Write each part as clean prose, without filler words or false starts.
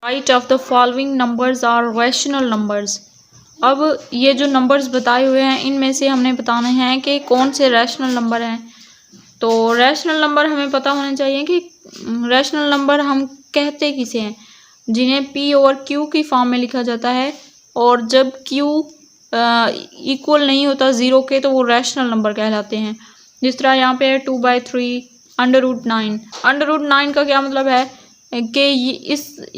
Right of the following numbers are rational numbers. अब ये जो नंबर्स बताए हुए हैं इनमें से हमने बताने हैं कि कौन से रैशनल नंबर हैं। तो रैशनल नंबर हमें पता होना चाहिए कि रैशनल नंबर हम कहते किसे हैं, जिन्हें पी और क्यू की फॉर्म में लिखा जाता है, और जब क्यू इक्वल नहीं होता ज़ीरो के तो वो रैशनल नंबर कहलाते हैं। जिस तरह यहाँ पे है 2/3 √9। √9 का क्या मतलब है कि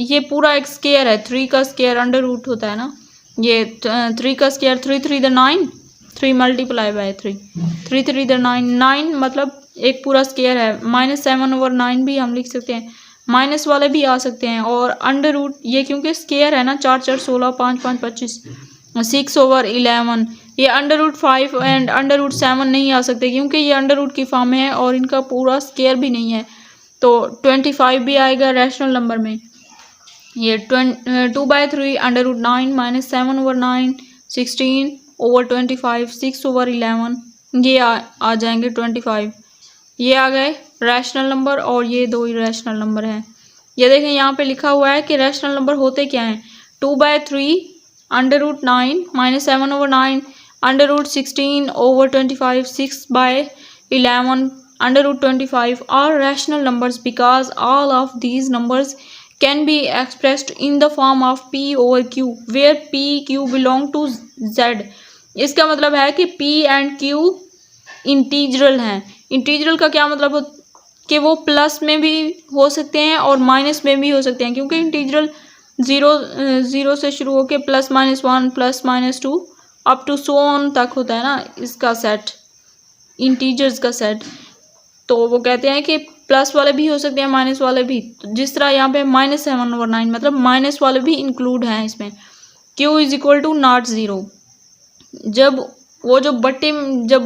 ये पूरा एक स्केयर है। 3 का स्केयर अंडर रूट होता है ना, ये 3 का स्केयर 3 3 9, 3 मल्टीप्लाई बाय 3, 3 3 9, 9 मतलब एक पूरा स्केयर है। -7/9 भी हम लिख सकते हैं, माइनस वाले भी आ सकते हैं। और अंडर रूट ये क्योंकि स्केयर है ना, 4 4 16, 5 5 25, 6/11, ये √5 एंड √7 नहीं आ सकते क्योंकि ये अंडर रूट की फॉर्म में है और इनका पूरा स्केयर भी नहीं है। तो 25 भी आएगा रैशनल नंबर में। ये 2/3 √9 -7/9, 16/25, 6/11, ये आ जाएंगे 25। ये आ गए रैशनल नंबर और ये दो ही रैशनल नंबर हैं। ये देखें यहाँ पे लिखा हुआ है कि रैशनल नंबर होते क्या हैं। 2/3 √9 -7/9 √16/25, 6/11 √25 are rational numbers because all of these numbers can be expressed in the form of p/q where p/q belong to z। इसका मतलब है कि p and q इंटीग्रल हैं। इंटीग्रल का क्या मतलब कि वो प्लस में भी हो सकते हैं और माइनस में भी हो सकते हैं, क्योंकि इंटीग्रल ज़ीरो से शुरू होकर +-1 +-2 अप टू सो ऑन तक होता है ना, इसका सेट, इंटीजर्स का सेट। तो वो कहते हैं कि प्लस वाले भी हो सकते हैं, माइनस वाले भी। तो जिस तरह यहाँ पे -7/9 मतलब माइनस वाले भी इंक्लूड हैं इसमें। q = not zero. जब वो जब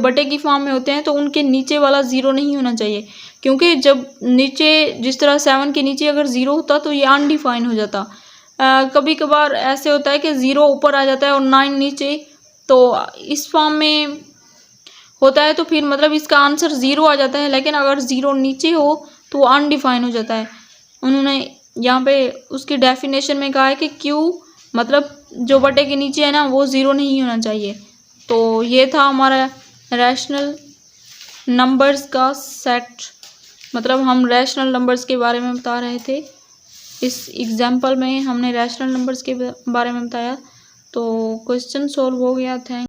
बटे की फॉर्म में होते हैं तो उनके नीचे वाला ज़ीरो नहीं होना चाहिए, क्योंकि जब नीचे जिस तरह 7 के नीचे अगर ज़ीरो होता तो ये अनडिफाइन हो जाता। कभी कभार ऐसे होता है कि ज़ीरो ऊपर आ जाता है और 9 नीचे, तो इस फॉर्म में होता है तो फिर मतलब इसका आंसर ज़ीरो आ जाता है। लेकिन अगर ज़ीरो नीचे हो तो वो अनडिफाइन हो जाता है। उन्होंने यहाँ पे उसकी डेफिनेशन में कहा है कि क्यू मतलब जो बटे के नीचे है ना वो ज़ीरो नहीं होना चाहिए। तो ये था हमारा रैशनल नंबर्स का सेट, मतलब हम रैशनल नंबर्स के बारे में बता रहे थे। इस एग्जाम्पल में हमने रैशनल नंबर्स के बारे में बताया। तो क्वेश्चन सॉल्व हो गया। थैंक